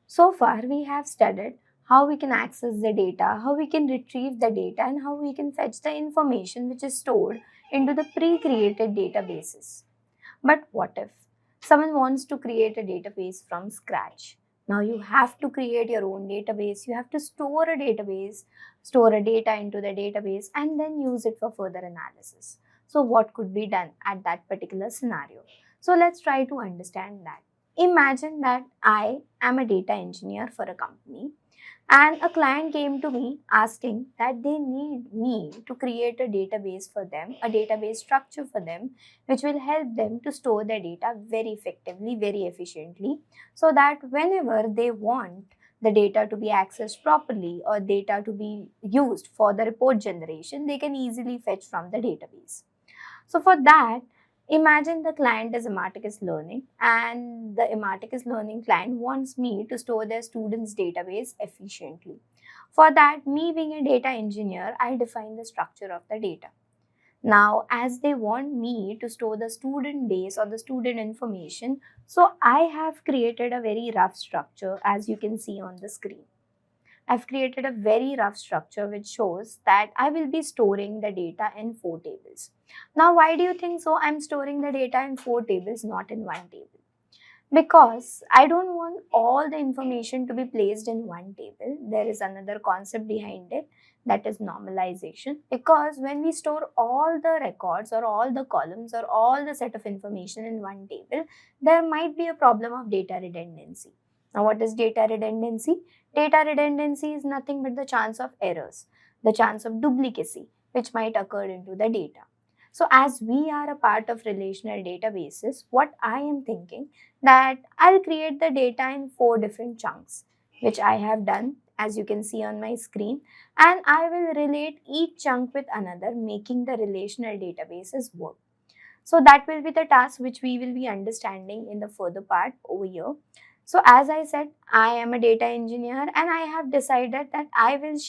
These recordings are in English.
So far, we have studied how we can access the data, how we can retrieve the data, and how we can fetch the information which is stored into the pre-created databases. But what if someone wants to create a database from scratch? Now you have to create your own database, you have to store a database, store a data into the database, and then use it for further analysis. So what could be done at that particular scenario? So let's try to understand that. Imagine that I am a data engineer for a company and a client came to me asking that they need me to create a database for them, a database structure for them, which will help them to store their data very effectively, very efficiently, so that whenever they want the data to be accessed properly or data to be used for the report generation, they can easily fetch from the database. So for that, imagine the client is Imarticus Learning and the Imarticus Learning client wants me to store their students' database efficiently. For that, me being a data engineer, I define the structure of the data. Now, as they want me to store the student base or the student information, so I have created a very rough structure as you can see on the screen. I've created a very rough structure which shows that I will be storing the data in 4 tables. Now, why do you think so? I'm storing the data in 4 tables, not in one table. Because I don't want all the information to be placed in one table. There is another concept behind it, that is normalization. Because when we store all the records or all the columns or all the set of information in one table, there might be a problem of data redundancy. Now, what is data redundancy? Data redundancy is nothing but the chance of errors, the chance of duplicacy, which might occur into the data. So as we are a part of relational databases, what I am thinking that I'll create the data in 4 different chunks, which I have done as you can see on my screen, and I will relate each chunk with another, making the relational databases work. So that will be the task which we will be understanding in the further part over here. So as I said, I am a data engineer and I have decided that I will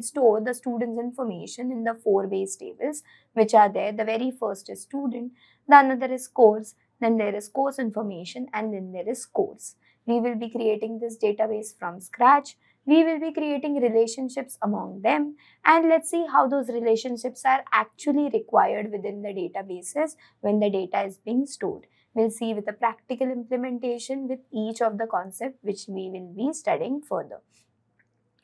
store the students' information in the 4 base tables which are there. The very first is student, the another is course, then there is course information, and then there is course. We will be creating this database from scratch. We will be creating relationships among them, and let's see how those relationships are actually required within the databases when the data is being stored. We'll see with a practical implementation with each of the concepts which we will be studying further.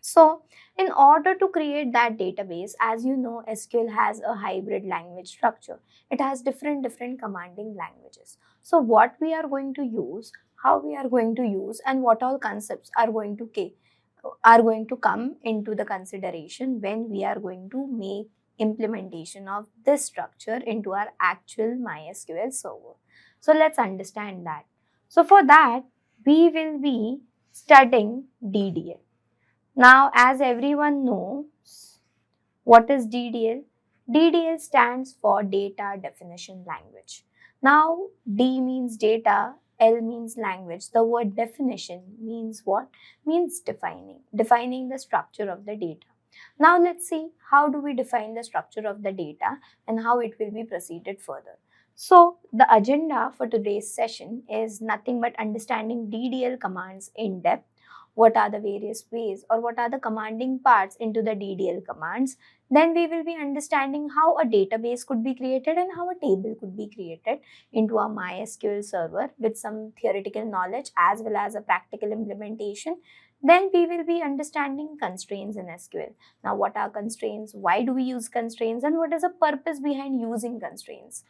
So, in order to create that database, as you know, SQL has a hybrid language structure. It has different commanding languages. So, what we are going to use, how we are going to use, and what all concepts are going to come into the consideration when we are going to make implementation of this structure into our actual MySQL server. So let's understand that. So for that, we will be studying DDL. Now, as everyone knows, what is DDL? DDL stands for Data Definition Language. Now, D means data, L means language. The word definition means what? Means defining the structure of the data. Now, let's see how do we define the structure of the data and how it will be proceeded further. So, the agenda for today's session is nothing but understanding DDL commands in depth. What are the various ways or what are the commanding parts into the DDL commands. Then we will be understanding how a database could be created and how a table could be created into a MySQL server with some theoretical knowledge as well as a practical implementation. Then we will be understanding constraints in SQL. Now, what are constraints? Why do we use constraints? And what is the purpose behind using constraints?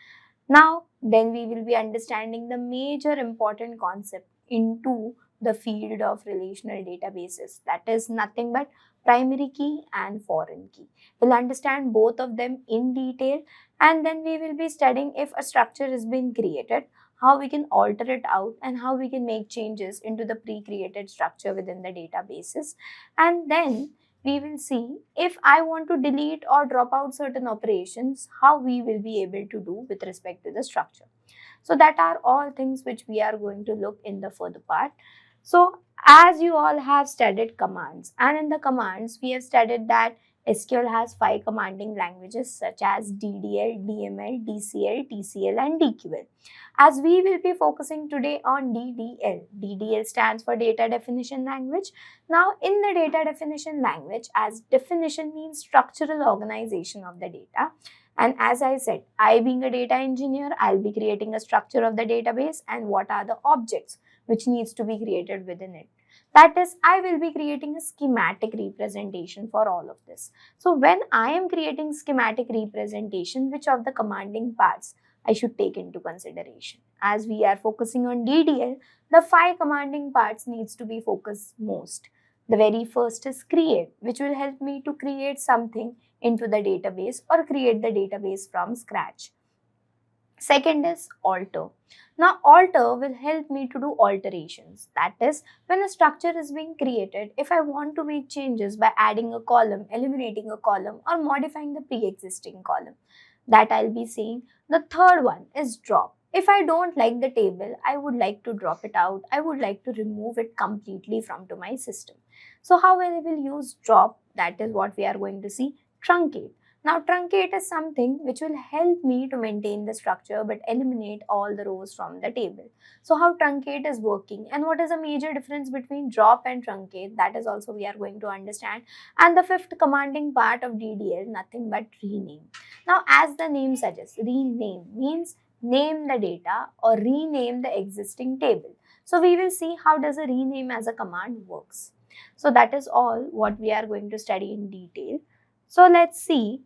Now, then we will be understanding the major important concept into the field of relational databases. That is nothing but primary key and foreign key. We'll understand both of them in detail, and then we will be studying if a structure has been created, how we can alter it out and how we can make changes into the pre-created structure within the databases. And then we will see if I want to delete or drop out certain operations, how we will be able to do with respect to the structure. So that are all things which we are going to look in the further part. So as you all have studied commands, and in the commands we have studied that SQL has 5 commanding languages such as DDL, DML, DCL, TCL and DQL. As we will be focusing today on DDL. DDL stands for Data Definition Language. Now in the data definition language, as definition means structural organization of the data. And as I said, I being a data engineer, I'll be creating a structure of the database and what are the objects which needs to be created within it. That is, I will be creating a schematic representation for all of this. So when I am creating schematic representation, which of the commanding parts I should take into consideration? As we are focusing on DDL, the 5 commanding parts needs to be focused most. The very first is create, which will help me to create something into the database or create the database from scratch. Second is alter. Now alter will help me to do alterations. That is, when a structure is being created, if I want to make changes by adding a column, eliminating a column or modifying the pre-existing column, that I'll be saying. The third one is drop. If I don't like the table, I would like to drop it out. I would like to remove it completely from to my system. So how I will use drop? That is what we are going to see. Truncate. Now truncate is something which will help me to maintain the structure but eliminate all the rows from the table. So how truncate is working and what is the major difference between drop and truncate, that is also we are going to understand. And the fifth commanding part of DDL, nothing but rename. Now as the name suggests, rename means name the data or rename the existing table. So we will see how does a rename as a command works. So that is all what we are going to study in detail. So let's see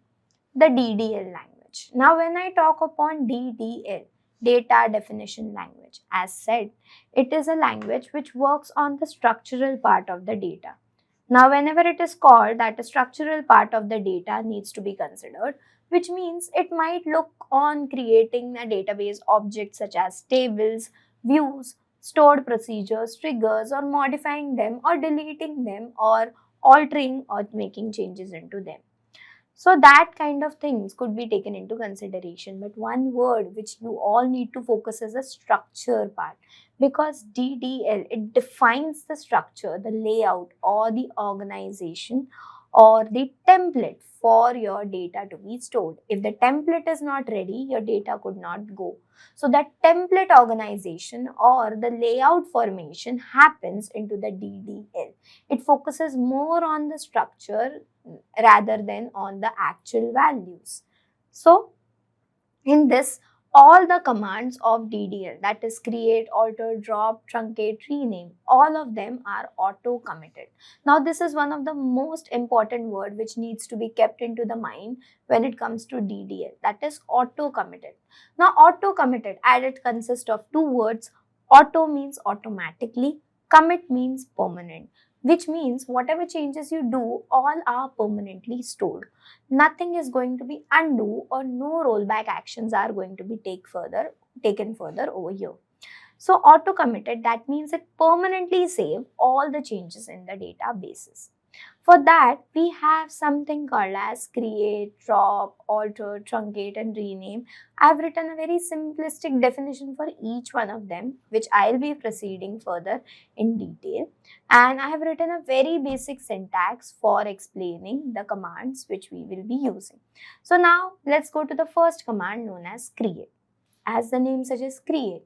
the DDL language. Now when I talk upon DDL, Data Definition Language, as said, it is a language which works on the structural part of the data. Now whenever it is called that a structural part of the data needs to be considered, which means it might look on creating a database objects such as tables, views, stored procedures, triggers or modifying them or deleting them or altering or making changes into them. So that kind of things could be taken into consideration. But one word which you all need to focus is the structure part, because DDL, it defines the structure, the layout or the organization or the template for your data to be stored. If the template is not ready, your data could not go. So that template organization or the layout formation happens into the DDL. It focuses more on the structure rather than on the actual values. So in this, all the commands of DDL, that is create, alter, drop, truncate, rename, all of them are auto committed. Now this is one of the most important word which needs to be kept into the mind when it comes to DDL, that is auto committed. Now auto committed, and it consists of 2 words. Auto means automatically, commit means permanent, which means whatever changes you do, all are permanently stored. Nothing is going to be undo or no rollback actions are going to be taken further over here. So auto committed, that means it permanently save all the changes in the databases. For that, we have something called as create, drop, alter, truncate and rename. I have written a very simplistic definition for each one of them, which I will be proceeding further in detail. And I have written a very basic syntax for explaining the commands which we will be using. So now let's go to the first command known as create. As the name suggests, create.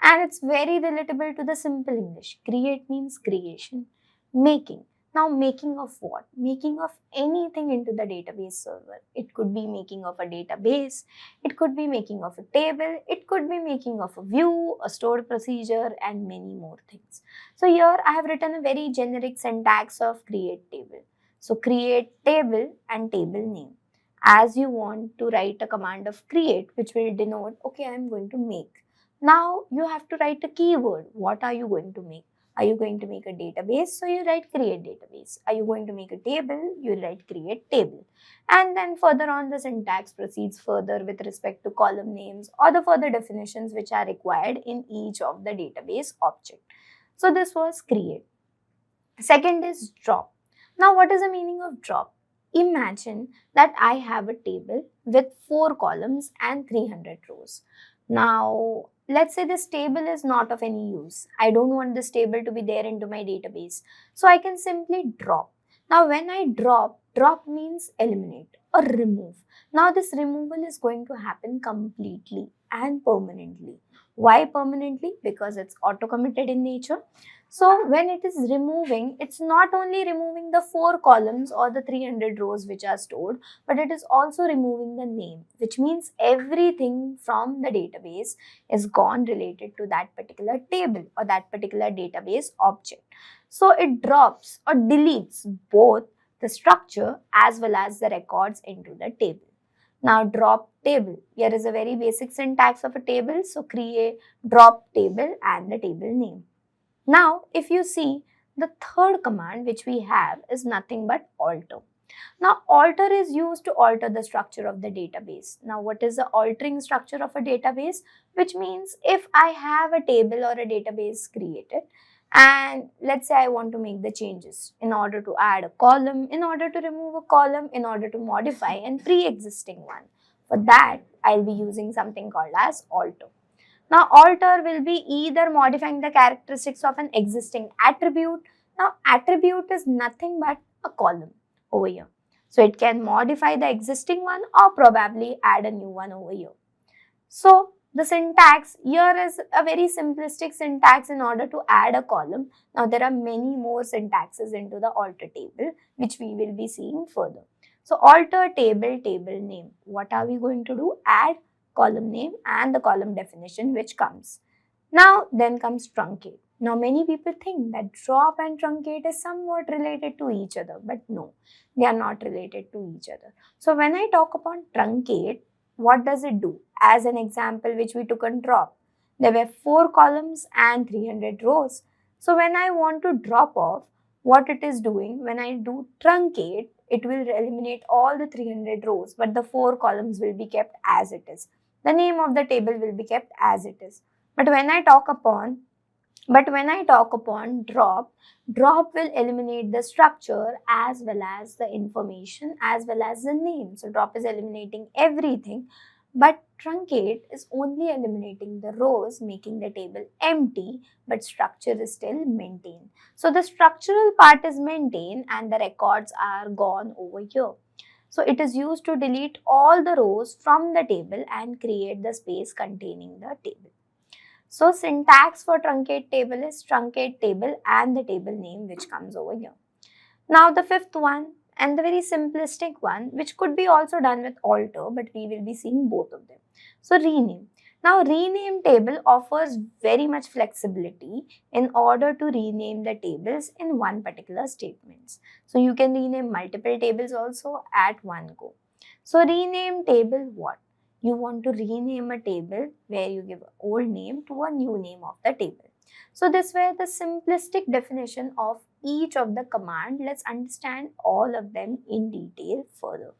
And it's very relatable to the simple English. Create means creation, making. Now making of what? Making of anything into the database server. It could be making of a database, it could be making of a table, it could be making of a view, a stored procedure and many more things. So here I have written a very generic syntax of create table. So create table and table name. As you want to write a command of create, which will denote, okay, I am going to make. Now you have to write a keyword. What are you going to make? Are you going to make a database? So you write create database. Are you going to make a table? You write create table. And then further on, the syntax proceeds further with respect to column names or the further definitions which are required in each of the database object. So this was create. Second is drop. Now what is the meaning of drop? Imagine that I have a table with 4 columns and 300 rows. Now let's say this table is not of any use. I don't want this table to be there into my database. So I can simply drop. Now when I drop means eliminate or remove. Now this removal is going to happen completely and permanently. Why permanently? Because it's auto committed in nature. So when it is removing, it's not only removing the 4 columns or the 300 rows which are stored, but it is also removing the name, which means everything from the database is gone related to that particular table or that particular database object. So it drops or deletes both the structure as well as the records into the table. Now drop table. Here is a very basic syntax of a table. So create drop table and the table name. Now if you see, the third command which we have is nothing but alter. Now alter is used to alter the structure of the database. Now what is the altering structure of a database? Which means if I have a table or a database created, and let's say I want to make the changes in order to add a column, in order to remove a column, in order to modify a pre-existing one. For that, I'll be using something called as alter. Now alter will be either modifying the characteristics of an existing attribute. Now attribute is nothing but a column over here. So it can modify the existing one or probably add a new one over here. So the syntax here is a very simplistic syntax in order to add a column. Now there are many more syntaxes into the alter table which we will be seeing further. So alter table, table name. What are we going to do? Add column name and the column definition which comes. Now then comes truncate. Now many people think that drop and truncate is somewhat related to each other, but no, they are not related to each other. So when I talk upon truncate, what does it do? As an example which we took on drop, there were 4 columns and 300 rows. So when I want to drop off, what it is doing, when I do truncate, it will eliminate all the 300 rows, but the 4 columns will be kept as it is. The name of the table will be kept as it is. But when I talk upon drop will eliminate the structure as well as the information as well as the name. So drop is eliminating everything, but truncate is only eliminating the rows, making the table empty, but structure is still maintained. So the structural part is maintained and the records are gone over here. So it is used to delete all the rows from the table and create the space containing the table. So syntax for truncate table is truncate table and the table name which comes over here. Now the fifth one and the very simplistic one, which could be also done with alter, but we will be seeing both of them. So rename. Now rename table offers very much flexibility in order to rename the tables in one particular statements. So you can rename multiple tables also at one go. So rename table what? You want to rename a table where you give an old name to a new name of the table. So this way the simplistic definition of each of the command. Let's understand all of them in detail further.